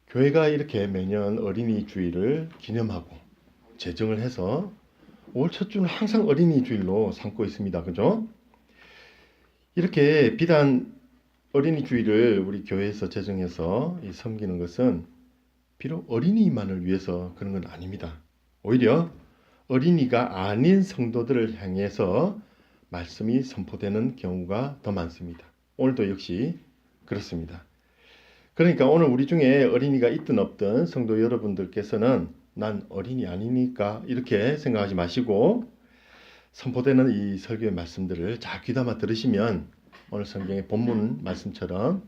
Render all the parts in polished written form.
교회가 이렇게 매년 어린이 주일을 기념하고 제정을 해서 5월 첫 주는 항상 어린이 주일로 삼고 있습니다. 그죠? 이렇게 비단 어린이 주일을 우리 교회에서 제정해서 섬기는 것은 비록 어린이만을 위해서 그런 건 아닙니다. 오히려 어린이가 아닌 성도들을 향해서 말씀이 선포되는 경우가 더 많습니다. 오늘도 역시 그렇습니다. 그러니까 오늘 우리 중에 어린이가 있든 없든 성도 여러분들께서는 난 어린이 아니니까 이렇게 생각하지 마시고 선포되는 이 설교의 말씀들을 잘 귀담아 들으시면 오늘 성경의 본문 말씀처럼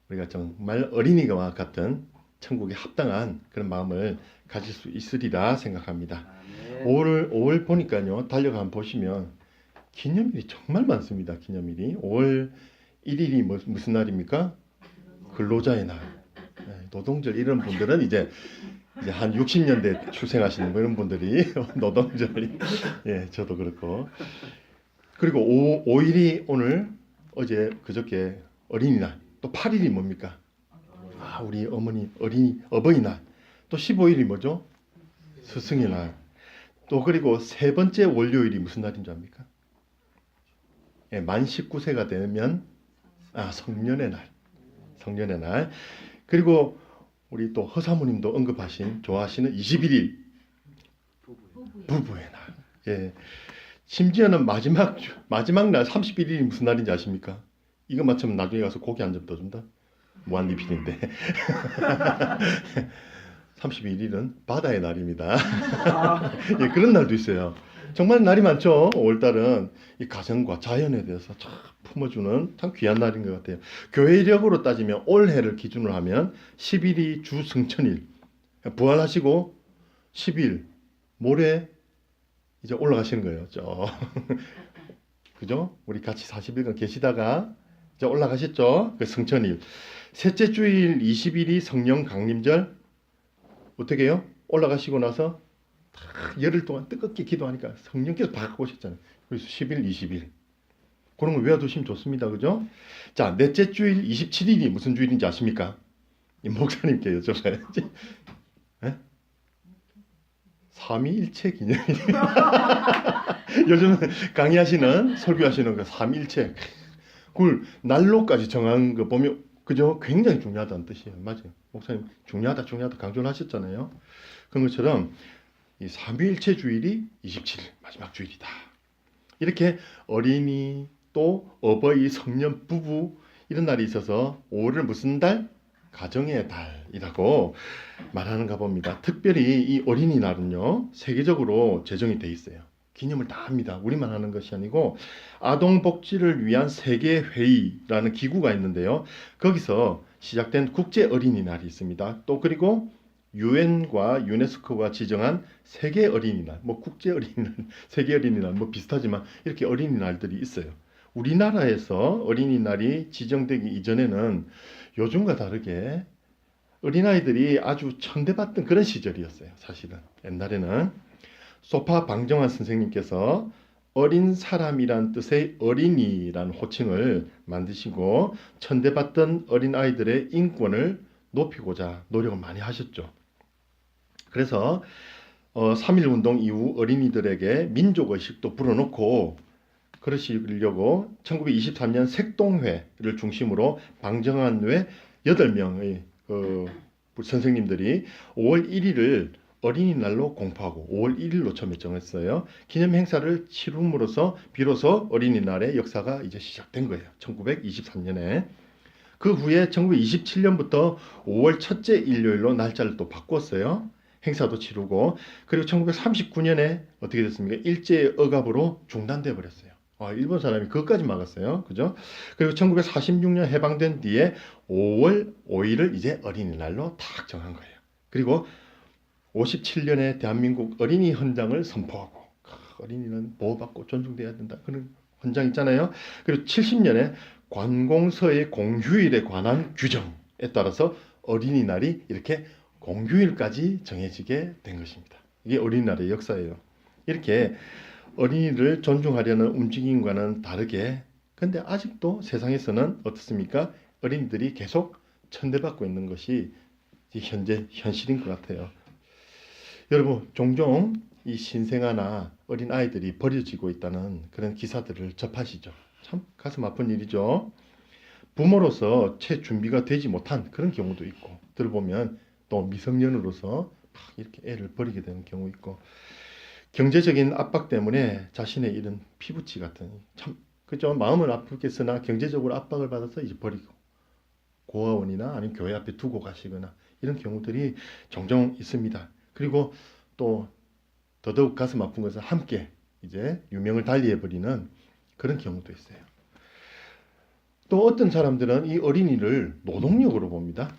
우리가 정말 어린이와 같은 천국에 합당한 그런 마음을 가질 수 있으리라 생각합니다. 5월 보니까요, 달려가 한번 보시면 기념일이 정말 많습니다. 기념일이 5월 1일이 무슨 날입니까? 근로자의 날. 노동절 이런 분들은 이제 한 60년대 출생하시는 이런 분들이 노동절이 저도 그렇고. 그리고 5일이 오늘 어제 그저께 어린이날. 또 8일이 뭡니까? 우리 어머니 어버이날. 또 15일이 뭐죠? 스승의 날. 또 그리고 세 번째 월요일이 무슨 날인 줄 압니까? 만 19세가 되면 성년의 날. 성년의 날. 그리고 우리 또 허사모님도 언급하신 좋아하시는 21일 부부의 날. 심지어는 마지막 날 31일이 무슨 날인지 아십니까? 이거 맞추면 나중에 가서 고기 한 점 더 준다. 무한리필인데. 31일은 바다의 날입니다. 그런 날도 있어요. 정말 날이 많죠. 5월달은 이 가정과 자연에 대해서 참 품어주는 참 귀한 날인 것 같아요. 교회력으로 따지면 올해를 기준으로 하면 10일이 주승천일, 부활하시고 10일 모레 이제 올라가시는 거예요. 그죠? 우리 같이 40일간 계시다가 이제 올라가셨죠. 그 승천일. 셋째 주일 20일이 성령 강림절. 어떻게 해요? 올라가시고 나서 열흘 동안 뜨겁게 기도하니까 성령께서 받고 오셨잖아요. 그래서 10일, 20일. 그런 거 외워두시면 좋습니다. 그죠? 자, 넷째 주일 27일이 무슨 주일인지 아십니까? 이 목사님께 여쭤봐야지. 삼위일체 기념일입니다. 요즘 강의하시는, 설교하시는 그 삼위일체. 그걸 날로까지 정한 거 보면, 그죠? 굉장히 중요하다는 뜻이에요. 맞아요. 목사님, 중요하다 강조를 하셨잖아요. 그런 것처럼, 이 삼위일체 주일이 27일 마지막 주일이다. 이렇게 어린이 또 어버이 성년 부부 이런 날이 있어서 5월을 무슨 달? 가정의 달이라고 말하는가 봅니다. 특별히 이 어린이날은요 세계적으로 제정이 돼 있어요. 기념을 다 합니다. 우리만 하는 것이 아니고 아동복지를 위한 세계회의라는 기구가 있는데요. 거기서 시작된 국제 어린이날이 있습니다. 또 그리고 유엔과 유네스코가 지정한 세계 어린이날, 국제 어린이날, 세계 어린이날 비슷하지만 이렇게 어린이날들이 있어요. 우리나라에서 어린이날이 지정되기 이전에는 요즘과 다르게 어린아이들이 아주 천대받던 그런 시절이었어요. 사실은 옛날에는 소파 방정환 선생님께서 어린 사람이란 뜻의 어린이란 호칭을 만드시고 천대받던 어린아이들의 인권을 높이고자 노력을 많이 하셨죠. 그래서 3.1운동 이후 어린이들에게 민족의식도 불어넣고 그러시려고 1923년 색동회를 중심으로 방정환 외 8명의 선생님들이 5월 1일을 어린이날로 공포하고 5월 1일로 처음에 정했어요. 기념 행사를 치rum으로써 비로소 어린이날의 역사가 이제 시작된 거예요. 1923년에. 그 후에 1927년부터 5월 첫째 일요일로 날짜를 또 바꿨어요. 행사도 치르고. 그리고 1939년에 어떻게 됐습니까? 일제 억압으로 중단돼 버렸어요. 일본 사람이 그것까지 막았어요. 그죠? 그리고 1946년 해방된 뒤에 5월 5일을 이제 어린이날로 탁 정한 거예요. 그리고 57년에 대한민국 어린이 헌장을 선포하고 어린이는 보호받고 존중돼야 된다. 그런 헌장 있잖아요. 그리고 70년에 관공서의 공휴일에 관한 규정에 따라서 어린이날이 이렇게 공휴일까지 정해지게 된 것입니다. 이게 어린이날의 역사예요. 이렇게 어린이를 존중하려는 움직임과는 다르게 근데 아직도 세상에서는 어떻습니까? 어린이들이 계속 천대받고 있는 것이 현재 현실인 것 같아요. 여러분, 종종 이 신생아나 어린 아이들이 버려지고 있다는 그런 기사들을 접하시죠. 참 가슴 아픈 일이죠. 부모로서 채 준비가 되지 못한 그런 경우도 있고, 들어보면 또 미성년으로서 막 이렇게 애를 버리게 되는 경우 있고, 경제적인 압박 때문에 자신의 이런 피부치 같은, 참 그죠, 마음은 아프겠으나 경제적으로 압박을 받아서 이제 버리고 고아원이나 아니면 교회 앞에 두고 가시거나 이런 경우들이 종종 있습니다. 그리고 또 더더욱 가슴 아픈 것은 함께 이제 유명을 달리해 버리는 그런 경우도 있어요. 또 어떤 사람들은 이 어린이를 노동력으로 봅니다.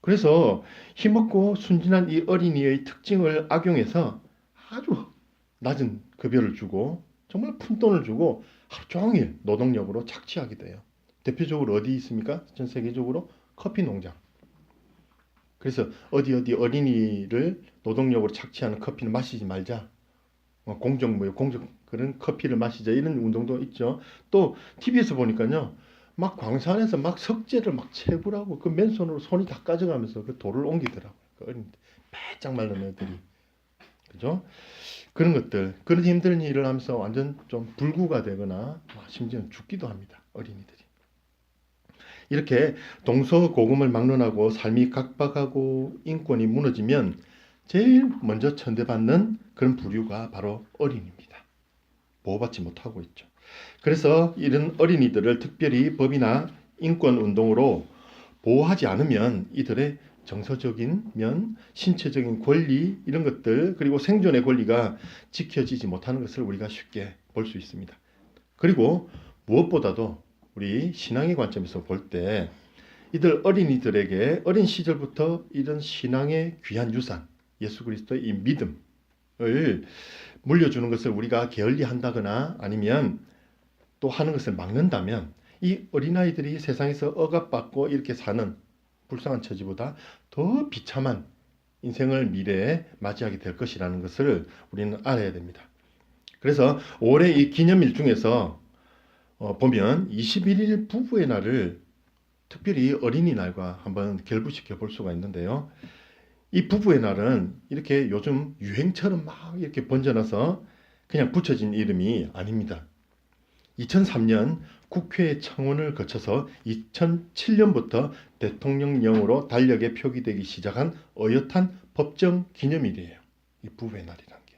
그래서 힘없고 순진한 이 어린이의 특징을 악용해서 아주 낮은 급여를 주고 정말 푼돈을 주고 하루 종일 노동력으로 착취하게 돼요. 대표적으로 어디 있습니까? 전 세계적으로 커피 농장. 그래서 어디 어린이를 노동력으로 착취하는 커피는 마시지 말자. 공정 그런 커피를 마시자 이런 운동도 있죠. 또 TV에서 보니까요. 막 광산에서 막 석재를 막 채굴하고 그 맨손으로 손이 다 까져가면서 그 돌을 옮기더라고요. 그 어린이들. 바짝 마른 애들이. 그죠? 그런 것들, 그런 힘든 일을 하면서 완전 좀 불구가 되거나 심지어는 죽기도 합니다. 어린이들이. 이렇게 동서고금을 막론하고 삶이 각박하고 인권이 무너지면 제일 먼저 천대받는 그런 부류가 바로 어린이입니다. 보호받지 못하고 있죠. 그래서 이런 어린이들을 특별히 법이나 인권운동으로 보호하지 않으면 이들의 정서적인 면, 신체적인 권리 이런 것들 그리고 생존의 권리가 지켜지지 못하는 것을 우리가 쉽게 볼 수 있습니다. 그리고 무엇보다도 우리 신앙의 관점에서 볼 때 이들 어린이들에게 어린 시절부터 이런 신앙의 귀한 유산, 예수 그리스도의 이 믿음을 물려주는 것을 우리가 게을리한다거나 아니면 또 하는 것을 막는다면 이 어린아이들이 세상에서 억압받고 이렇게 사는 불쌍한 처지보다 더 비참한 인생을 미래에 맞이하게 될 것이라는 것을 우리는 알아야 됩니다. 그래서 올해 이 기념일 중에서 보면 21일 부부의 날을 특별히 어린이날과 한번 결부시켜 볼 수가 있는데요. 이 부부의 날은 이렇게 요즘 유행처럼 막 이렇게 번져나서 그냥 붙여진 이름이 아닙니다. 2003년 국회 청원을 거쳐서 2007년부터 대통령령으로 달력에 표기되기 시작한 어엿한 법정 기념일이에요. 이 부부의 날이라는 게.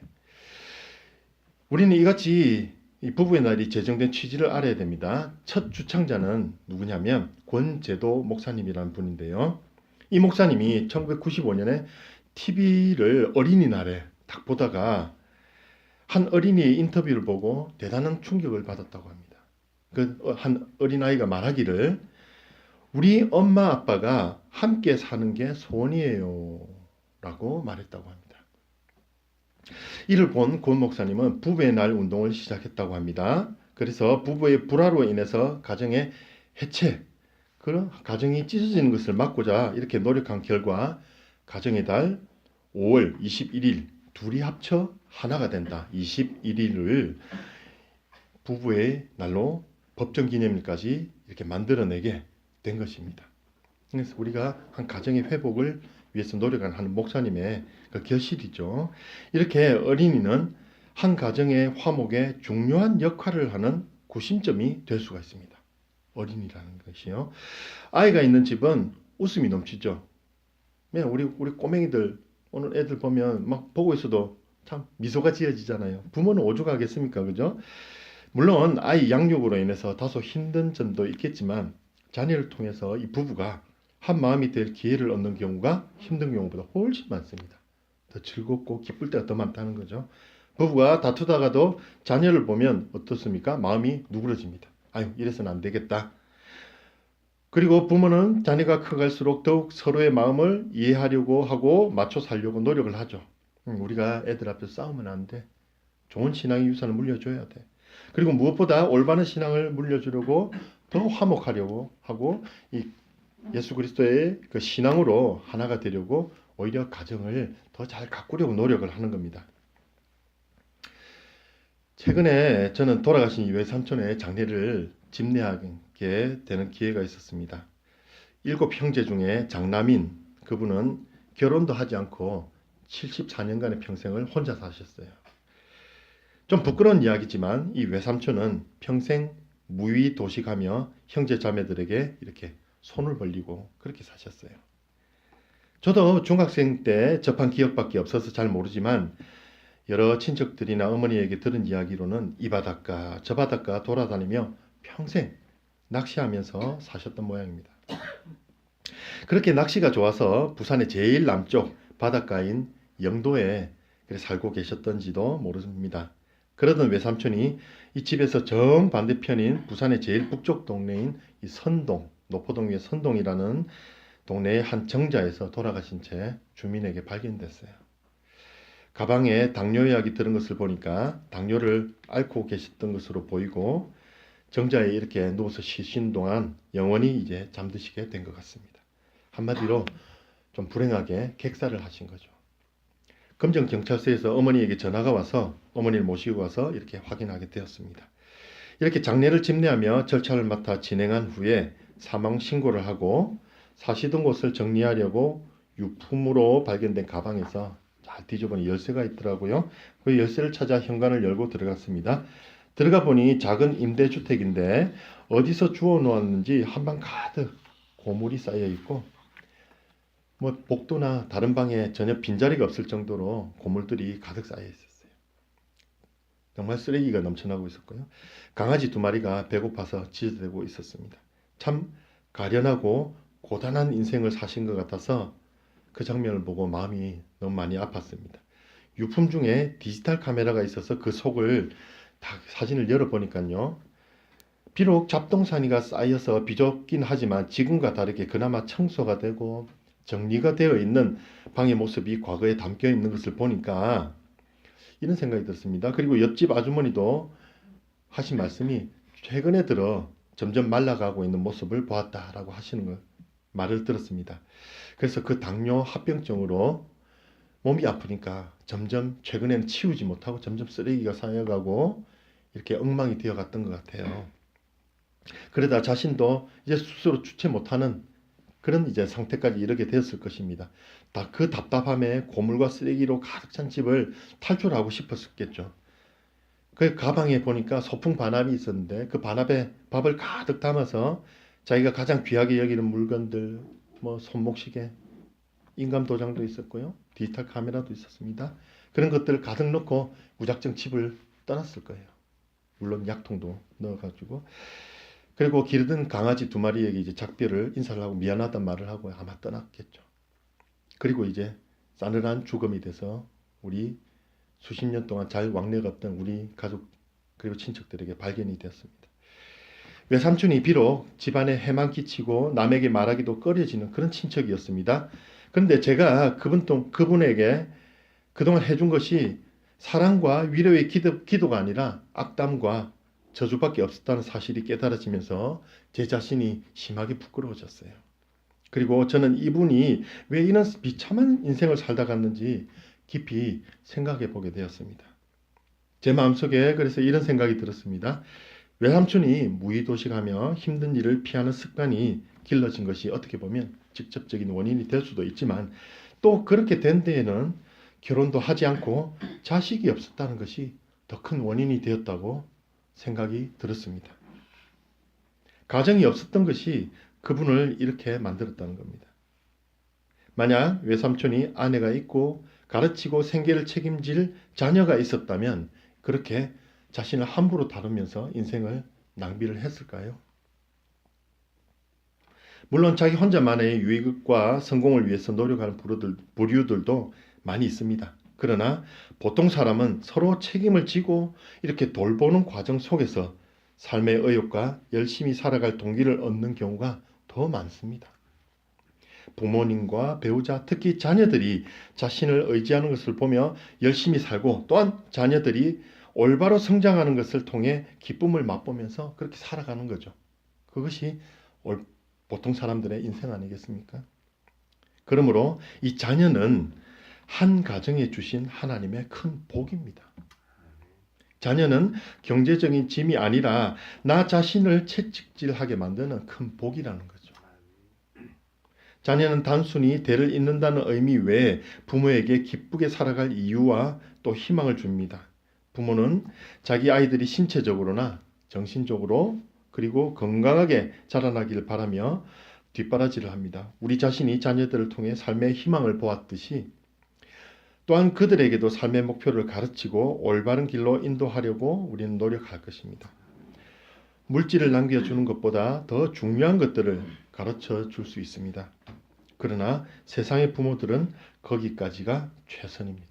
우리는 이같이 이 부부의 날이 제정된 취지를 알아야 됩니다. 첫 주창자는 누구냐면 권제도 목사님이라는 분인데요. 이 목사님이 1995년에 TV를 어린이날에 딱 보다가 한 어린이의 인터뷰를 보고 대단한 충격을 받았다고 합니다. 그 한 어린아이가 말하기를 우리 엄마 아빠가 함께 사는 게 소원이에요 라고 말했다고 합니다. 이를 본 권 목사님은 부부의 날 운동을 시작했다고 합니다. 그래서 부부의 불화로 인해서 가정의 해체, 그런 가정이 찢어지는 것을 막고자 이렇게 노력한 결과 가정의 달 5월 21일 둘이 합쳐 하나가 된다. 21일을 부부의 날로 법정 기념일까지 이렇게 만들어내게 된 것입니다. 그래서 우리가 한 가정의 회복을 위해서 노력하는 목사님의 그 결실이죠. 이렇게 어린이는 한 가정의 화목에 중요한 역할을 하는 구심점이 될 수가 있습니다. 어린이라는 것이요. 아이가 있는 집은 웃음이 넘치죠. 우리 꼬맹이들 오늘 애들 보면 막 보고 있어도 참 미소가 지어지잖아요. 부모는 오죽하겠습니까, 그죠? 물론 아이 양육으로 인해서 다소 힘든 점도 있겠지만 자녀를 통해서 이 부부가 한 마음이 될 기회를 얻는 경우가 힘든 경우보다 훨씬 많습니다. 더 즐겁고 기쁠 때가 더 많다는 거죠. 부부가 다투다가도 자녀를 보면 어떻습니까? 마음이 누그러집니다. 아유, 이래서는 안 되겠다. 그리고 부모는 자녀가 커갈수록 더욱 서로의 마음을 이해하려고 하고 맞춰 살려고 노력을 하죠. 우리가 애들 앞에서 싸우면 안 돼. 좋은 신앙의 유산을 물려줘야 돼. 그리고 무엇보다 올바른 신앙을 물려주려고 더 화목하려고 하고 이 예수 그리스도의 그 신앙으로 하나가 되려고 오히려 가정을 더 잘 가꾸려고 노력을 하는 겁니다. 최근에 저는 돌아가신 이 외삼촌의 장례를 집례하게 되는 기회가 있었습니다. 7 형제 중에 장남인 그분은 결혼도 하지 않고 74년간의 평생을 혼자 사셨어요. 좀 부끄러운 이야기지만 이 외삼촌은 평생 무위도식하며 형제 자매들에게 이렇게 손을 벌리고 그렇게 사셨어요. 저도 중학생 때 접한 기억밖에 없어서 잘 모르지만 여러 친척들이나 어머니에게 들은 이야기로는 이 바닷가 저 바닷가 돌아다니며 평생 낚시하면서 사셨던 모양입니다. 그렇게 낚시가 좋아서 부산의 제일 남쪽 바닷가인 영도에 살고 계셨던지도 모릅니다. 그러던 외삼촌이 이 집에서 정반대편인 부산의 제일 북쪽 동네인 이 선동, 노포동 위의 선동이라는 동네의 한 정자에서 돌아가신 채 주민에게 발견됐어요. 가방에 당뇨 약이 들은 것을 보니까 당뇨를 앓고 계셨던 것으로 보이고 정자에 이렇게 누워서 쉬신 동안 영원히 이제 잠드시게 된 것 같습니다. 한마디로 좀 불행하게 객사를 하신 거죠. 금정경찰서에서 어머니에게 전화가 와서 어머니를 모시고 와서 이렇게 확인하게 되었습니다. 이렇게 장례를 집례하며 절차를 맡아 진행한 후에 사망 신고를 하고 사시던 곳을 정리하려고 유품으로 발견된 가방에서 잘 뒤져보니 열쇠가 있더라고요. 그 열쇠를 찾아 현관을 열고 들어갔습니다. 들어가 보니 작은 임대주택인데 어디서 주워 놓았는지 한방 가득 고물이 쌓여 있고 뭐 복도나 다른 방에 전혀 빈자리가 없을 정도로 고물들이 가득 쌓여 있었어요. 정말 쓰레기가 넘쳐나고 있었고요. 강아지 2마리가 배고파서 짖어대고 있었습니다. 참 가련하고 고단한 인생을 사신 것 같아서 그 장면을 보고 마음이 너무 많이 아팠습니다. 유품 중에 디지털 카메라가 있어서 그 속을 다 사진을 열어보니까요. 비록 잡동사니가 쌓여서 비좁긴 하지만 지금과 다르게 그나마 청소가 되고 정리가 되어 있는 방의 모습이 과거에 담겨 있는 것을 보니까 이런 생각이 들었습니다. 그리고 옆집 아주머니도 하신 말씀이 최근에 들어 점점 말라가고 있는 모습을 보았다라고 하시는 걸 말을 들었습니다. 그래서 그 당뇨 합병증으로 몸이 아프니까 점점 최근에는 치우지 못하고 점점 쓰레기가 쌓여가고 이렇게 엉망이 되어갔던 것 같아요. 그러다 자신도 이제 스스로 주체 못하는 그런 이제 상태까지 이르게 되었을 것입니다. 다 그 답답함에 고물과 쓰레기로 가득 찬 집을 탈출하고 싶었겠죠. 그 가방에 보니까 소풍 반합이 있었는데 그 반합에 밥을 가득 담아서 자기가 가장 귀하게 여기는 물건들, 뭐 손목시계, 인감 도장도 있었고요. 디지털 카메라도 있었습니다. 그런 것들을 가득 넣고 무작정 집을 떠났을 거예요. 물론 약통도 넣어가지고. 그리고 기르던 강아지 2마리에게 이제 작별을 인사를 하고 미안하단 말을 하고 아마 떠났겠죠. 그리고 이제 싸늘한 죽음이 돼서 우리 수십 년 동안 잘 왕래가 없던 우리 가족 그리고 친척들에게 발견이 되었습니다. 외삼촌이 비록 집안에 해만 끼치고 남에게 말하기도 꺼려지는 그런 친척이었습니다. 그런데 제가 그분에게 그동안 해준 것이 사랑과 위로의 기도가 아니라 악담과 저주밖에 없었다는 사실이 깨달아지면서 제 자신이 심하게 부끄러워졌어요. 그리고 저는 이분이 왜 이런 비참한 인생을 살다 갔는지 깊이 생각해 보게 되었습니다. 제 마음속에 그래서 이런 생각이 들었습니다. 외삼촌이 무의도식하며 힘든 일을 피하는 습관이 길러진 것이 어떻게 보면 직접적인 원인이 될 수도 있지만 또 그렇게 된 데에는 결혼도 하지 않고 자식이 없었다는 것이 더 큰 원인이 되었다고 생각이 들었습니다. 가정이 없었던 것이 그분을 이렇게 만들었다는 겁니다. 만약 외삼촌이 아내가 있고 가르치고 생계를 책임질 자녀가 있었다면 그렇게 자신을 함부로 다루면서 인생을 낭비를 했을까요? 물론 자기 혼자만의 유익과 성공을 위해서 노력하는 부류들도 많이 있습니다. 그러나 보통 사람은 서로 책임을 지고 이렇게 돌보는 과정 속에서 삶의 의욕과 열심히 살아갈 동기를 얻는 경우가 더 많습니다. 부모님과 배우자, 특히 자녀들이 자신을 의지하는 것을 보며 열심히 살고 또한 자녀들이 올바로 성장하는 것을 통해 기쁨을 맛보면서 그렇게 살아가는 거죠. 그것이 보통 사람들의 인생 아니겠습니까? 그러므로 이 자녀는 한 가정에 주신 하나님의 큰 복입니다. 자녀는 경제적인 짐이 아니라 나 자신을 채찍질하게 만드는 큰 복이라는 거죠. 자녀는 단순히 대를 잇는다는 의미 외에 부모에게 기쁘게 살아갈 이유와 또 희망을 줍니다. 부모는 자기 아이들이 신체적으로나 정신적으로 그리고 건강하게 자라나기를 바라며 뒷바라지를 합니다. 우리 자신이 자녀들을 통해 삶의 희망을 보았듯이 또한 그들에게도 삶의 목표를 가르치고 올바른 길로 인도하려고 우리는 노력할 것입니다. 물질을 남겨주는 것보다 더 중요한 것들을 가르쳐 줄 수 있습니다. 그러나 세상의 부모들은 거기까지가 최선입니다.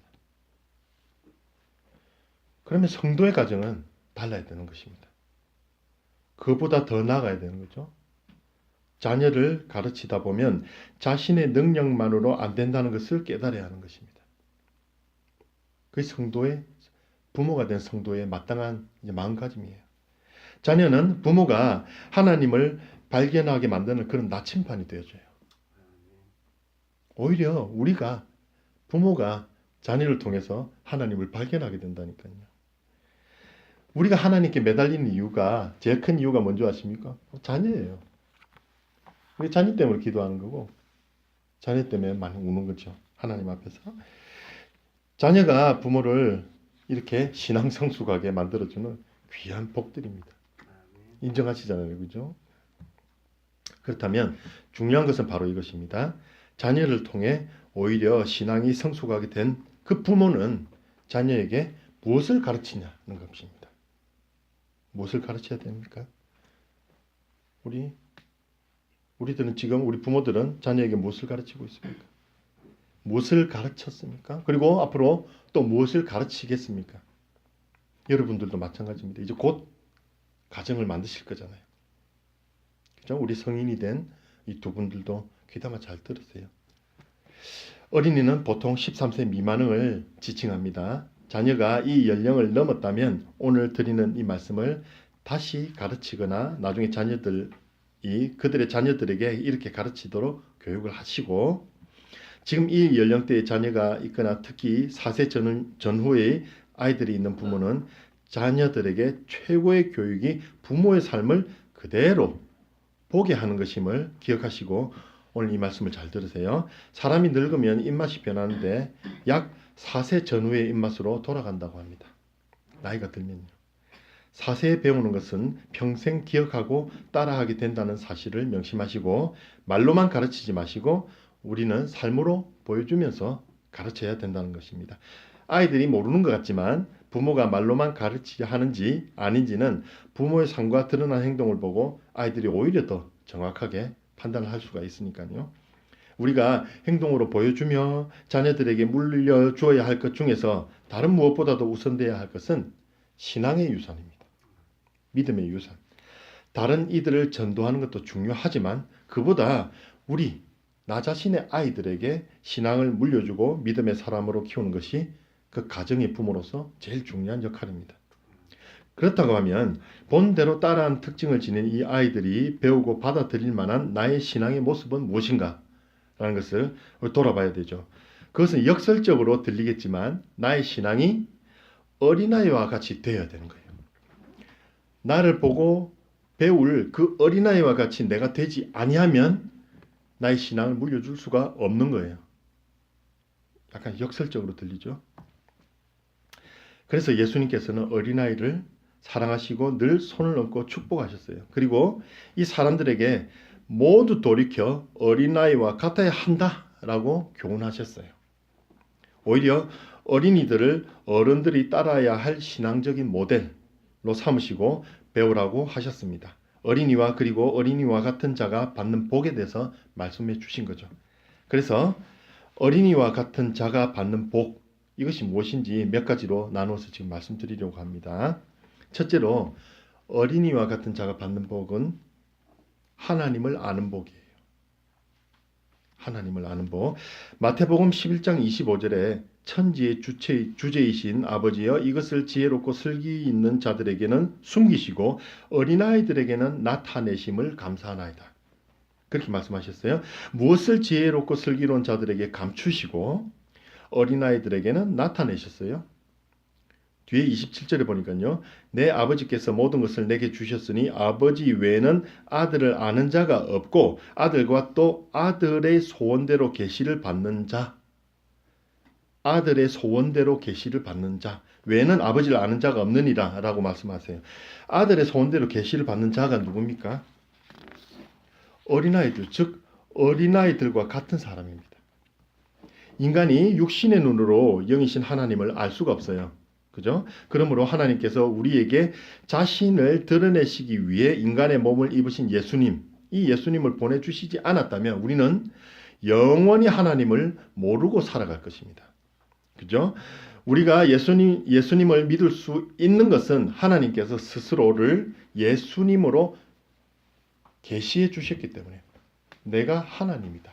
그러면 성도의 가정은 달라야 되는 것입니다. 그보다 더 나아가야 되는 거죠. 자녀를 가르치다 보면 자신의 능력만으로 안 된다는 것을 깨달아야 하는 것입니다. 그게 성도의 부모가 된 성도의 마땅한 마음가짐이에요. 자녀는 부모가 하나님을 발견하게 만드는 그런 나침반이 되어줘요. 오히려 우리가 부모가 자녀를 통해서 하나님을 발견하게 된다니까요. 우리가 하나님께 매달리는 이유가 제일 큰 이유가 뭔지 아십니까? 자녀예요. 우리 자녀 때문에 기도하는 거고 자녀 때문에 많이 우는 거죠. 하나님 앞에서. 자녀가 부모를 이렇게 신앙 성숙하게 만들어주는 귀한 복들입니다. 인정하시잖아요. 그죠? 그렇다면 중요한 것은 바로 이것입니다. 자녀를 통해 오히려 신앙이 성숙하게 된 그 부모는 자녀에게 무엇을 가르치냐는 것입니다. 무엇을 가르쳐야 됩니까? 우리들은 지금 우리 부모들은 자녀에게 무엇을 가르치고 있습니까? 무엇을 가르쳤습니까? 그리고 앞으로 또 무엇을 가르치겠습니까? 여러분들도 마찬가지입니다. 이제 곧 가정을 만드실 거잖아요. 그죠? 우리 성인이 된 이 두 분들도 귀담아 잘 들으세요. 어린이는 보통 13세 미만을 지칭합니다. 자녀가 이 연령을 넘었다면 오늘 드리는 이 말씀을 다시 가르치거나 나중에 그들의 자녀들에게 이렇게 가르치도록 교육을 하시고 지금 이 연령대의 자녀가 있거나 특히 4세 전후의 아이들이 있는 부모는 자녀들에게 최고의 교육이 부모의 삶을 그대로 보게 하는 것임을 기억하시고 오늘 이 말씀을 잘 들으세요. 사람이 늙으면 입맛이 변하는데 약 4세 전후의 입맛으로 돌아간다고 합니다. 나이가 들면요. 4세에 배우는 것은 평생 기억하고 따라하게 된다는 사실을 명심하시고 말로만 가르치지 마시고 우리는 삶으로 보여주면서 가르쳐야 된다는 것입니다. 아이들이 모르는 것 같지만 부모가 말로만 가르치려 하는지 아닌지는 부모의 삶과 드러난 행동을 보고 아이들이 오히려 더 정확하게 판단을 할 수가 있으니까요. 우리가 행동으로 보여주며 자녀들에게 물려주어야 할 것 중에서 다른 무엇보다도 우선돼야 할 것은 신앙의 유산입니다. 믿음의 유산. 다른 이들을 전도하는 것도 중요하지만 그보다 나 자신의 아이들에게 신앙을 물려주고 믿음의 사람으로 키우는 것이 그 가정의 부모로서 제일 중요한 역할입니다. 그렇다고 하면 본대로 따라한 특징을 지닌 이 아이들이 배우고 받아들일 만한 나의 신앙의 모습은 무엇인가? 라는 것을 돌아봐야 되죠. 그것은 역설적으로 들리겠지만 나의 신앙이 어린아이와 같이 되어야 되는 거예요. 나를 보고 배울 그 어린아이와 같이 내가 되지 아니하면 나의 신앙을 물려줄 수가 없는 거예요. 약간 역설적으로 들리죠. 그래서 예수님께서는 어린아이를 사랑하시고 늘 손을 얹고 축복하셨어요. 그리고 이 사람들에게 모두 돌이켜 어린아이와 같아야 한다라고 교훈하셨어요. 오히려 어린이들을 어른들이 따라야 할 신앙적인 모델로 삼으시고 배우라고 하셨습니다. 어린이와 그리고 어린이와 같은 자가 받는 복에 대해서 말씀해 주신 거죠. 그래서 어린이와 같은 자가 받는 복, 이것이 무엇인지 몇 가지로 나누어서 지금 말씀드리려고 합니다. 첫째로 어린이와 같은 자가 받는 복은 하나님을 아는 복이에요. 하나님을 아는 복. 마태복음 11장 25절에 천지의 주제이신 아버지여 이것을 지혜롭고 슬기 있는 자들에게는 숨기시고 어린아이들에게는 나타내심을 감사하나이다. 그렇게 말씀하셨어요. 무엇을 지혜롭고 슬기로운 자들에게 감추시고 어린아이들에게는 나타내셨어요. 뒤에 27절에 보니까요. 내 아버지께서 모든 것을 내게 주셨으니 아버지 외에는 아들을 아는 자가 없고 아들과 또 아들의 소원대로 계시를 받는 자, 아들의 소원대로 계시를 받는 자 외에는 아버지를 아는 자가 없느니라 라고 말씀하세요. 아들의 소원대로 계시를 받는 자가 누굽니까? 어린아이들, 즉 어린아이들과 같은 사람입니다. 인간이 육신의 눈으로 영이신 하나님을 알 수가 없어요. 그죠? 그러므로 하나님께서 우리에게 자신을 드러내시기 위해 인간의 몸을 입으신 예수님, 이 예수님을 보내주시지 않았다면 우리는 영원히 하나님을 모르고 살아갈 것입니다. 그죠? 우리가 예수님을 믿을 수 있는 것은 하나님께서 스스로를 예수님으로 계시해 주셨기 때문에 내가 하나님이다.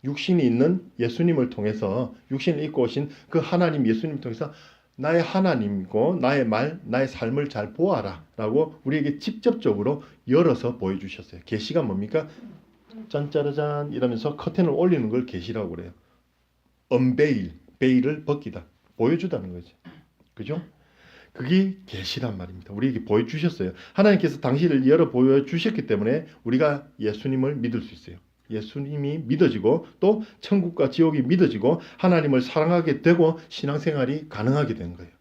육신이 있는 예수님을 통해서 육신을 입고 오신 그 하나님 예수님을 통해서 나의 하나님이고 나의 말, 나의 삶을 잘 보아라 라고 우리에게 직접적으로 열어서 보여주셨어요. 계시가 뭡니까? 짠짜라잔 이러면서 커튼을 올리는 걸 계시라고 그래요. 언베일, 베일을 벗기다. 보여주다는 거죠. 그죠? 그게 계시란 말입니다. 우리에게 보여주셨어요. 하나님께서 당신을 열어 보여주셨기 때문에 우리가 예수님을 믿을 수 있어요. 예수님이 믿어지고 또 천국과 지옥이 믿어지고 하나님을 사랑하게 되고 신앙생활이 가능하게 된 거예요.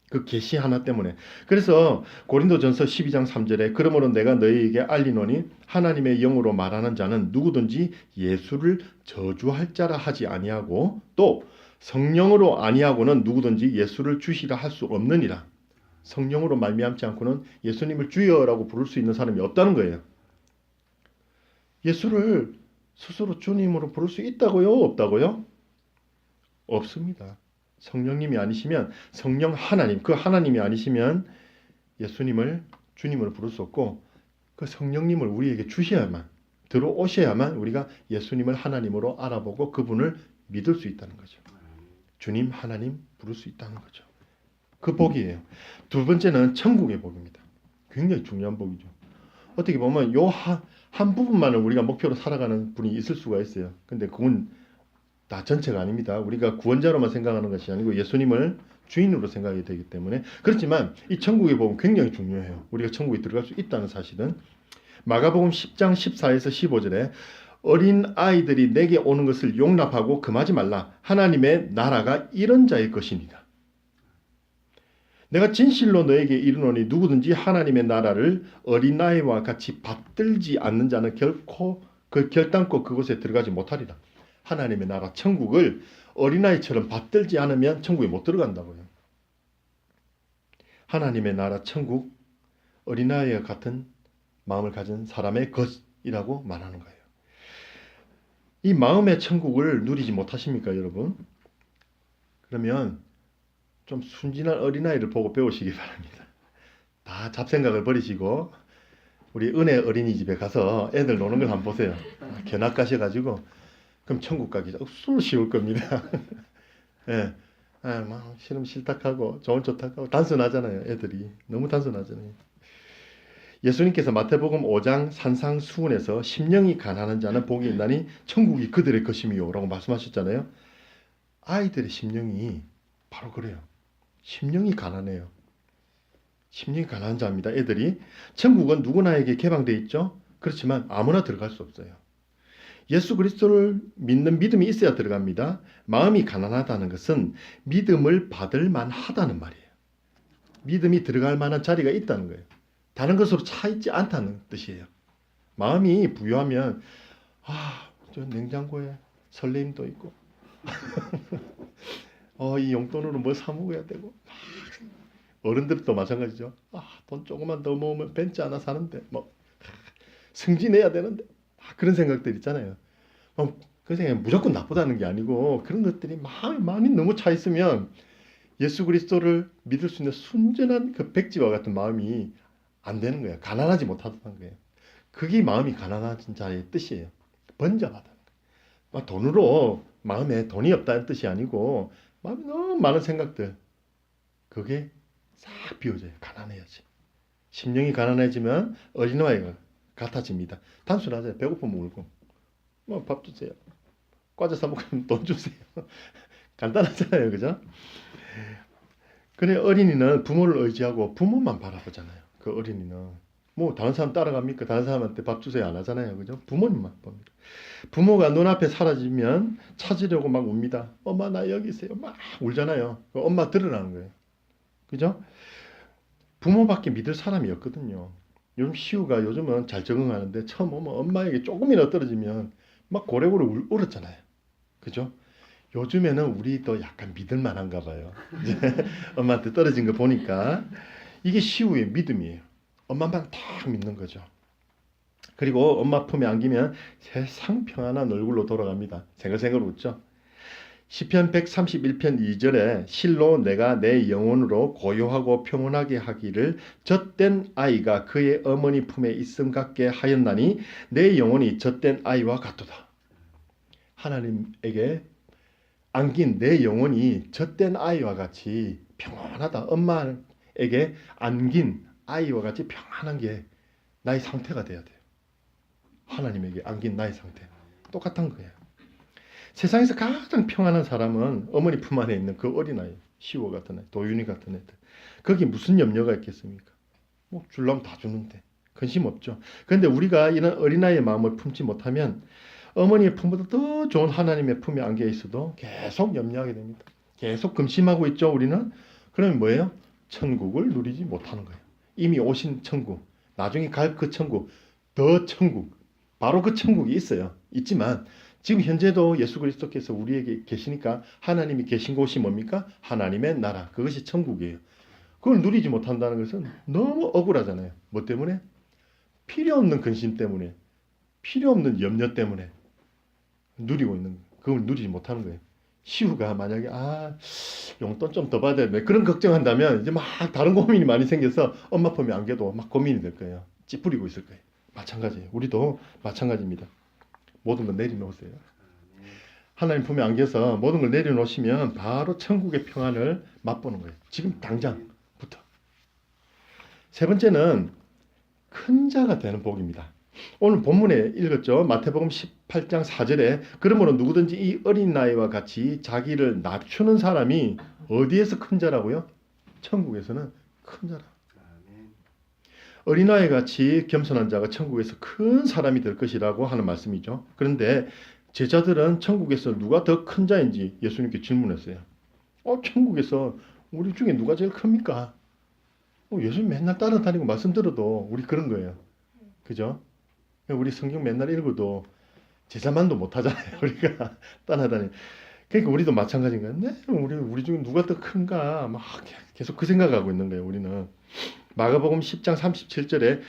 그 계시 하나 때문에. 그래서 고린도전서 12장 3절에 그러므로 내가 너희에게 알리노니 하나님의 영으로 말하는 자는 누구든지 예수를 저주할 자라 하지 아니하고 또 성령으로 아니하고는 누구든지 예수를 주시라 할 수 없느니라. 성령으로 말미암지 않고는 예수님을 주여라고 부를 수 있는 사람이 없다는 거예요. 예수를 스스로 주님으로 부를 수 있다고요? 없다고요? 없습니다. 성령님이 아니시면 성령 하나님, 그 하나님이 아니시면 예수님을 주님으로 부를 수 없고 그 성령님을 우리에게 주셔야만 들어오셔야만 우리가 예수님을 하나님으로 알아보고 그분을 믿을 수 있다는 거죠. 주님 하나님 부를 수 있다는 거죠. 그 복이에요. 두 번째는 천국의 복입니다. 굉장히 중요한 복이죠. 어떻게 보면 요 한 부분만을 우리가 목표로 살아가는 분이 있을 수가 있어요. 근데 그건 다 전체가 아닙니다. 우리가 구원자로만 생각하는 것이 아니고 예수님을 주인으로 생각이 되기 때문에 그렇지만 이 천국의 복은 굉장히 중요해요. 우리가 천국에 들어갈 수 있다는 사실은 마가복음 10장 14에서 15절에 어린 아이들이 내게 오는 것을 용납하고 금하지 말라. 하나님의 나라가 이런 자의 것입니다. 내가 진실로 너에게 이르노니 누구든지 하나님의 나라를 어린아이와 같이 받들지 않는 자는 결코 결단코 그곳에 들어가지 못하리라. 하나님의 나라 천국을 어린아이처럼 받들지 않으면 천국에 못 들어간다고요. 하나님의 나라 천국 어린아이와 같은 마음을 가진 사람의 것이라고 말하는 거예요. 이 마음의 천국을 누리지 못하십니까, 여러분? 그러면 좀 순진한 어린아이를 보고 배우시기 바랍니다. 다 잡생각을 버리시고 우리 은혜 어린이집에 가서 애들 노는 걸 한번 보세요. 견학 가셔가지고 그럼 천국 가기 술 쉬울 겁니다. 예, 막 싫으면 싫다하고 좋은 좋다하고 단순하잖아요. 애들이 너무 단순하잖아요. 예수님께서 마태복음 5장 산상수훈에서 심령이 가난한 자는 복이 있나니 천국이 그들의 것이미요 라고 말씀하셨잖아요. 아이들의 심령이 바로 그래요. 심령이 가난해요. 심령이 가난한 자입니다. 애들이. 천국은 누구나에게 개방되어 있죠. 그렇지만 아무나 들어갈 수 없어요. 예수 그리스도를 믿는 믿음이 있어야 들어갑니다. 마음이 가난하다는 것은 믿음을 받을 만하다는 말이에요. 믿음이 들어갈 만한 자리가 있다는 거예요. 다른 것으로 차 있지 않다는 뜻이에요. 마음이 부유하면 저 냉장고에 설레임도 있고 이 용돈으로 뭘 사 먹어야 되고 어른들도 마찬가지죠. 돈 조금만 더 모으면 벤츠 하나 사는데 승진해야 되는데 그런 생각들 있잖아요. 그 생각이 무조건 나쁘다는 게 아니고 그런 것들이 마음이 많이 너무 차 있으면 예수 그리스도를 믿을 수 있는 순전한 그 백지와 같은 마음이 안 되는 거예요. 가난하지 못하다는 거예요. 그게 마음이 가난한 자의 뜻이에요. 번잡하다는 거예요. 돈으로 마음에 돈이 없다는 뜻이 아니고 마음에 너무 많은 생각들 그게 싹 비워져요. 가난해야지. 심령이 가난해지면 어린아이가 같아집니다. 단순하죠. 배고프면 울고 밥 주세요. 과자 사 먹으면 돈 주세요. 간단하잖아요. 그죠? 그래 어린이는 부모를 의지하고 부모만 바라보잖아요. 그 어린이는 뭐 다른 사람 따라갑니까? 다른 사람한테 밥 주세요 안 하잖아요. 그죠? 부모님만 봅니다. 부모가 눈앞에 사라지면 찾으려고 막 웁니다. 엄마 나 여기 있어요. 막 울잖아요. 엄마 들으라는 거예요. 그죠? 부모밖에 믿을 사람이 없거든요. 요즘 시우가 요즘은 잘 적응하는데 처음 오면 엄마에게 조금이라도 떨어지면 막 고래고래 울었잖아요. 그죠? 요즘에는 우리도 약간 믿을 만한가 봐요. 이제 엄마한테 떨어진 거 보니까 이게 시우의 믿음이에요. 엄마만 딱 믿는 거죠. 그리고 엄마 품에 안기면 세상 평안한 얼굴로 돌아갑니다. 생글생글 웃죠. 시편 131편 2절에 실로 내가 내 영혼으로 고요하고 평온하게 하기를 젖된 아이가 그의 어머니 품에 있음 같게 하였나니 내 영혼이 젖된 아이와 같도다. 하나님에게 안긴 내 영혼이 젖된 아이와 같이 평안하다. 엄마에게 안긴 아이와 같이 평안한 게 나의 상태가 돼야 돼요. 하나님에게 안긴 나의 상태. 똑같은 거예요. 세상에서 가장 평안한 사람은 어머니 품 안에 있는 그 어린아이, 시워 같은 아이, 도윤이 같은 애들. 거기에 무슨 염려가 있겠습니까? 뭐 줄라면 다 주는데 근심 없죠. 그런데 우리가 이런 어린아이의 마음을 품지 못하면 어머니의 품보다 더 좋은 하나님의 품에 안겨 있어도 계속 염려하게 됩니다. 계속 금심하고 있죠, 우리는. 그러면 뭐예요? 천국을 누리지 못하는 거예요. 이미 오신 천국, 나중에 갈 그 천국, 더 천국, 바로 그 천국이 있어요. 있지만 지금 현재도 예수 그리스도께서 우리에게 계시니까 하나님이 계신 곳이 뭡니까? 하나님의 나라. 그것이 천국이에요. 그걸 누리지 못한다는 것은 너무 억울하잖아요. 뭐 때문에? 필요 없는 근심 때문에, 필요 없는 염려 때문에 누리고 있는, 그걸 누리지 못하는 거예요. 시우가 만약에 용돈 좀 더 받아야 돼 그런 걱정한다면 이제 막 다른 고민이 많이 생겨서 엄마 품에 안겨도 막 고민이 될 거예요. 찌푸리고 있을 거예요. 마찬가지예요. 우리도 마찬가지입니다. 모든 걸 내려놓으세요. 하나님 품에 안겨서 모든 걸 내려놓으시면 바로 천국의 평안을 맛보는 거예요. 지금 당장부터. 세 번째는 큰 자가 되는 복입니다. 오늘 본문에 읽었죠. 마태복음 18장 4절에 그러므로 누구든지 이 어린 나이와 같이 자기를 낮추는 사람이 어디에서 큰 자라고요? 천국에서는 큰 자라. 어린아이 같이 겸손한 자가 천국에서 큰 사람이 될 것이라고 하는 말씀이죠. 그런데 제자들은 천국에서 누가 더 큰 자인지 예수님께 질문했어요. 천국에서 우리 중에 누가 제일 큽니까? 예수님 맨날 따라다니고 말씀 들어도 우리 그런 거예요. 그죠? 우리 성경 맨날 읽어도 제자만도 못하잖아요. 우리가 따라다니. 그러니까 우리도 마찬가지인 거예요. 네, 우리 중에 누가 더 큰가? 막 계속 그 생각하고 있는 거예요. 우리는. 마가복음 10장 37절에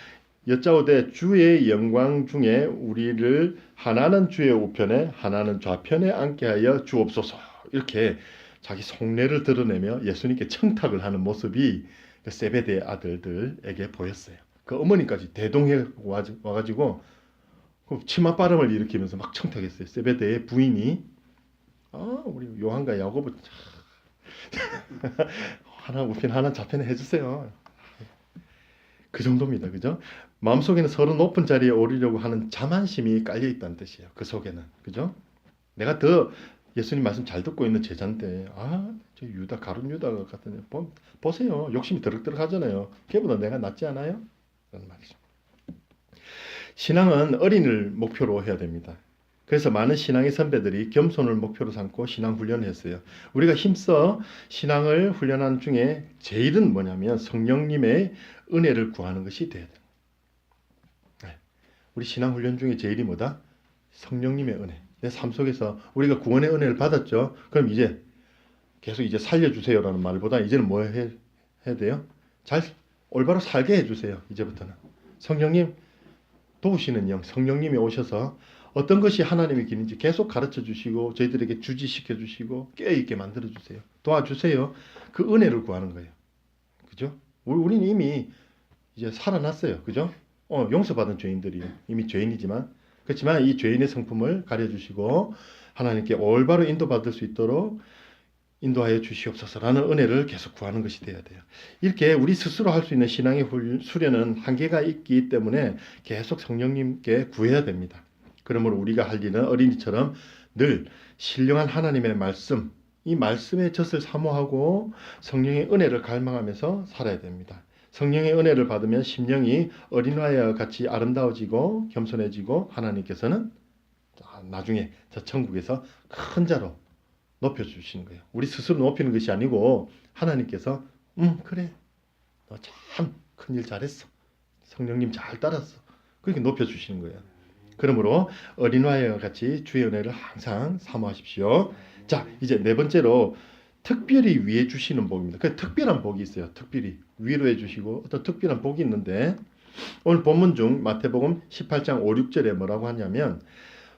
여짜오되 주의 영광 중에 우리를 하나는 주의 우편에 하나는 좌편에 앉게 하여 주옵소서. 이렇게 자기 속내를 드러내며 예수님께 청탁을 하는 모습이 그 세베대의 아들들에게 보였어요. 그 어머니까지 대동해 와가지고 그 치맛바람을 일으키면서 막 청탁했어요. 세베대의 부인이 우리 요한과 야고보 하나 우편 하나 좌편에 해주세요. 그 정도입니다. 그죠? 마음속에는 서로 높은 자리에 오르려고 하는 자만심이 깔려 있다는 뜻이에요. 그 속에는. 그죠? 내가 더 예수님 말씀 잘 듣고 있는 제자인데 저 유다 가룟 유다 같은 보세요. 욕심이 드럭드럭 하잖아요. 걔보다 내가 낫지 않아요? 그런 말이죠. 신앙은 어린이를 목표로 해야 됩니다. 그래서 많은 신앙의 선배들이 겸손을 목표로 삼고 신앙 훈련을 했어요. 우리가 힘써 신앙을 훈련하는 중에 제일은 뭐냐면 성령님의 은혜를 구하는 것이 돼야 돼요. 네. 우리 신앙 훈련 중에 제일이 뭐다? 성령님의 은혜. 내 삶 속에서 우리가 구원의 은혜를 받았죠. 그럼 이제 계속 이제 살려주세요라는 말보다 이제는 뭐 해야 돼요? 잘 올바로 살게 해주세요. 이제부터는 성령님 도우시는 영, 성령님이 오셔서 어떤 것이 하나님의 길인지 계속 가르쳐 주시고 저희들에게 주지시켜 주시고 깨어있게 만들어 주세요. 도와주세요. 그 은혜를 구하는 거예요. 그죠? 우리는 이미 이제 살아났어요. 그죠? 용서받은 죄인들이에요. 이미 죄인이지만 그렇지만 이 죄인의 성품을 가려주시고 하나님께 올바로 인도받을 수 있도록 인도하여 주시옵소서라는 은혜를 계속 구하는 것이 되어야 돼요. 이렇게 우리 스스로 할 수 있는 신앙의 수련은 한계가 있기 때문에 계속 성령님께 구해야 됩니다. 그러므로 우리가 할 일은 어린이처럼 늘 신령한 하나님의 말씀, 이 말씀의 젖을 사모하고 성령의 은혜를 갈망하면서 살아야 됩니다. 성령의 은혜를 받으면 심령이 어린아이와 같이 아름다워지고 겸손해지고 하나님께서는 나중에 저 천국에서 큰 자로 높여주시는 거예요. 우리 스스로 높이는 것이 아니고 하나님께서 그래 너 참 큰일 잘했어. 성령님 잘 따랐어. 그렇게 높여주시는 거예요. 그러므로 어린아이와 같이 주의 은혜를 항상 사모하십시오. 자, 이제 네 번째로 특별히 위해 주시는 복입니다. 그 특별한 복이 있어요. 특별히 위로해 주시고 어떤 특별한 복이 있는데 오늘 본문 중 마태복음 18장 5, 6절에 뭐라고 하냐면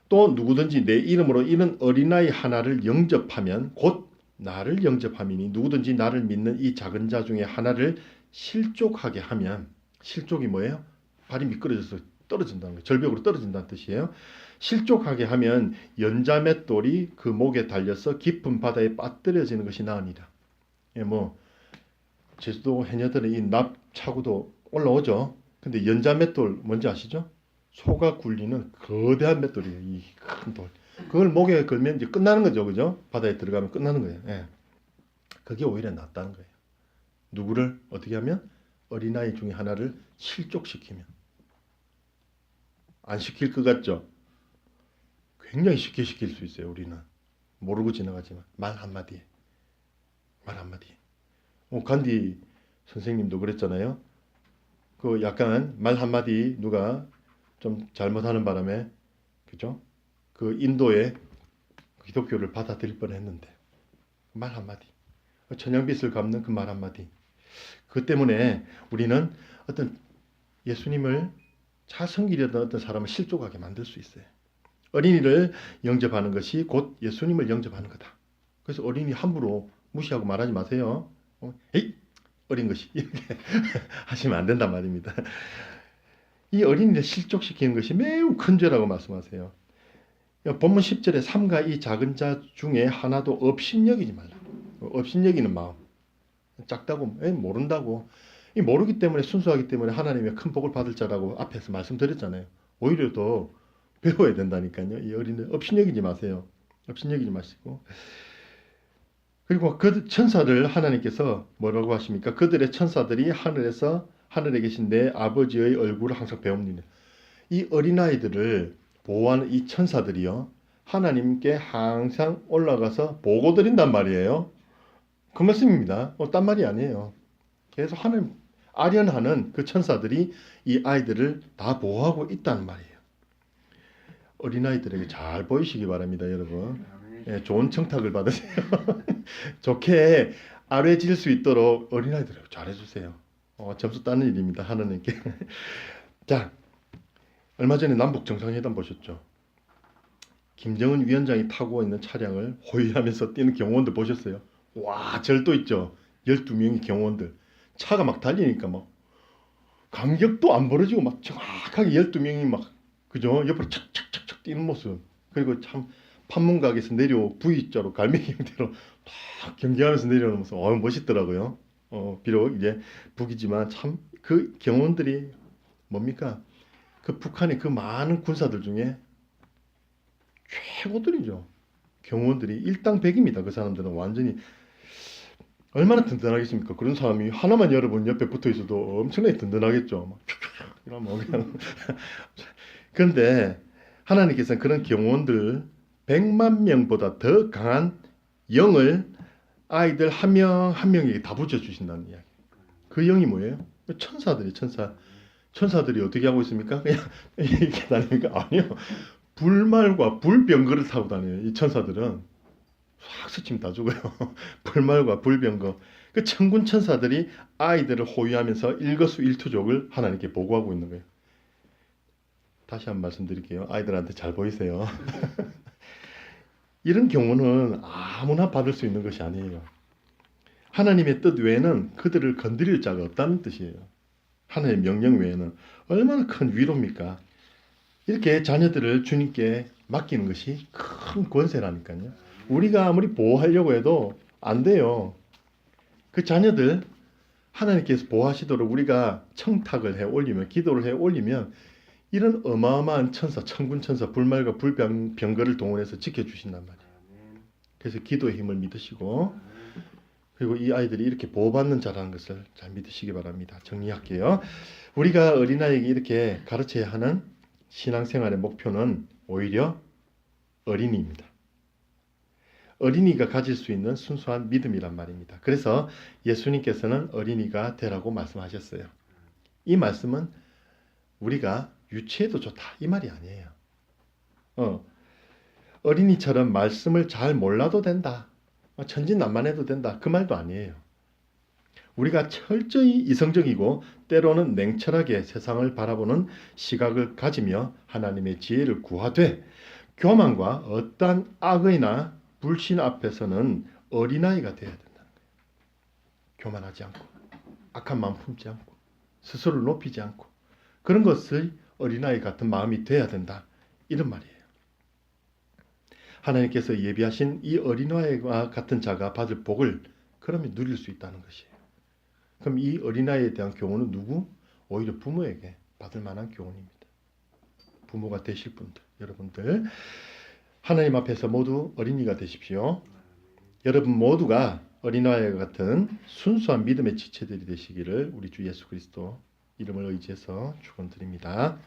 또 누구든지 내 이름으로 이런 어린아이 하나를 영접하면 곧 나를 영접함이니 누구든지 나를 믿는 이 작은 자 중에 하나를 실족하게 하면 실족이 뭐예요? 발이 미끄러져서 떨어진다는 거예요. 절벽으로 떨어진다는 뜻이에요. 실족하게 하면 연자맷돌이 그 목에 달려서 깊은 바다에 빠뜨려지는 것이 나으니라. 예, 뭐 제주도 해녀들은 이 납차고도 올라오죠. 근데 연자맷돌 뭔지 아시죠? 소가 굴리는 거대한 맷돌이에요. 이 큰 돌. 그걸 목에 걸면 이제 끝나는 거죠. 그죠? 바다에 들어가면 끝나는 거예요. 예. 그게 오히려 낫다는 거예요. 누구를 어떻게 하면? 어린아이 중에 하나를 실족시키면. 안 시킬 것 같죠? 굉장히 쉽게 시킬 수 있어요. 우리는 모르고 지나가지만 말 한마디에 간디 선생님도 그랬잖아요. 그 약간 말 한마디 누가 좀 잘못하는 바람에 그죠? 그 인도에 기독교를 받아들일 뻔했는데 말 한마디 천냥빚을 갚는 그 말 한마디 그 때문에 우리는 어떤 예수님을 잘 섬기려던 어떤 사람을 실족하게 만들 수 있어요. 어린이를 영접하는 것이 곧 예수님을 영접하는 거다. 그래서 어린이 함부로 무시하고 말하지 마세요. 에이 어린 것이 이렇게 하시면 안 된단 말입니다. 이 어린이를 실족시키는 것이 매우 큰 죄라고 말씀하세요. 본문 10절에 삼가 이 작은 자 중에 하나도 업신여기지 말라. 업신여기는 마음. 작다고 모른다고. 이 모르기 때문에 순수하기 때문에 하나님의 큰 복을 받을 자라고 앞에서 말씀드렸잖아요. 오히려 더 배워야 된다니까요. 이 어린이 업신여기지 마세요. 업신여기지 마시고. 그리고 그 천사들 하나님께서 뭐라고 하십니까? 그들의 천사들이 하늘에 계신 내 아버지의 얼굴을 항상 배웁니다. 이 어린아이들을 보호하는 이 천사들이요. 하나님께 항상 올라가서 보고 드린단 말이에요. 그 말씀입니다. 딴 말이 아니에요. 계속 하나님 아련하는 그 천사들이 이 아이들을 다 보호하고 있다는 말이에요. 어린아이들에게 잘 보이시기 바랍니다, 여러분. 예, 좋은 청탁을 받으세요. 좋게 아뢰질 수 있도록 어린아이들에게 잘해주세요. 점수 따는 일입니다, 하나님께. 자, 얼마 전에 남북 정상회담 보셨죠? 김정은 위원장이 타고 있는 차량을 호위하면서 뛰는 경호원들 보셨어요? 와, 절도 있죠? 12명의 경호원들. 차가 막 달리니까 막 간격도 안 벌어지고 막 정확하게 12명이 막 그죠? 옆으로 착착착착 뛰는 모습. 그리고 참 판문각에서 V자로 갈매기 형태로 딱 경계하면서 내려오는 모습. 멋있더라고요. 비록 이제 북이지만 참 그 경호원들이 뭡니까? 그 북한의 그 많은 군사들 중에 최고들이죠. 경호원들이 일당백입니다. 그 사람들은 완전히 얼마나 든든하겠습니까? 그런 사람이 하나만 여러분 옆에 붙어 있어도 엄청나게 든든하겠죠. 막 이러면 그냥 그런데 하나님께서는 그런 경호원들 100만 명보다 더 강한 영을 아이들 한 명 한 명에게 다 붙여주신다는 이야기. 그 영이 뭐예요? 천사들이 천사. 천사들이 어떻게 하고 있습니까? 그냥 이렇게 다닙니까? 아니요. 불말과 불병거를 타고 다녀요. 이 천사들은 확 스치면 다 죽어요. 불말과 불병거. 그 천군 천사들이 아이들을 호위하면서 일거수일투족을 하나님께 보고하고 있는 거예요. 다시 한번 말씀드릴게요. 아이들한테 잘 보이세요. 이런 경우는 아무나 받을 수 있는 것이 아니에요. 하나님의 뜻 외에는 그들을 건드릴 자가 없다는 뜻이에요. 하나님의 명령 외에는 얼마나 큰 위로입니까? 이렇게 자녀들을 주님께 맡기는 것이 큰 권세라니까요. 우리가 아무리 보호하려고 해도 안 돼요. 그 자녀들 하나님께서 보호하시도록 우리가 청탁을 해 올리면, 기도를 해 올리면 이런 어마어마한 천사, 천군 천사, 불말과 불병거를 동원해서 지켜주신단 말이에요. 그래서 기도의 힘을 믿으시고, 그리고 이 아이들이 이렇게 보호받는 자라는 것을 잘 믿으시기 바랍니다. 정리할게요. 우리가 어린아이에게 이렇게 가르쳐야 하는 신앙생활의 목표는 오히려 어린이입니다. 어린이가 가질 수 있는 순수한 믿음이란 말입니다. 그래서 예수님께서는 어린이가 되라고 말씀하셨어요. 이 말씀은 우리가 유치해도 좋다 이 말이 아니에요. 어린이처럼 말씀을 잘 몰라도 된다, 천진난만해도 된다, 그 말도 아니에요. 우리가 철저히 이성적이고 때로는 냉철하게 세상을 바라보는 시각을 가지며 하나님의 지혜를 구하되, 교만과 어떠한 악의나 불신 앞에서는 어린아이가 되어야 된다는 거예요. 교만하지 않고 악한 마음 품지 않고 스스로를 높이지 않고 그런 것을 어린아이 같은 마음이 되어야 된다, 이런 말이에요. 하나님께서 예비하신 이 어린아이와 같은 자가 받을 복을 그러면 누릴 수 있다는 것이에요. 그럼 이 어린아이에 대한 교훈은 누구? 오히려 부모에게 받을 만한 교훈입니다. 부모가 되실 분들, 여러분들 하나님 앞에서 모두 어린이가 되십시오. 여러분 모두가 어린아이와 같은 순수한 믿음의 지체들이 되시기를 우리 주 예수 그리스도 이름을 의지해서 축원드립니다.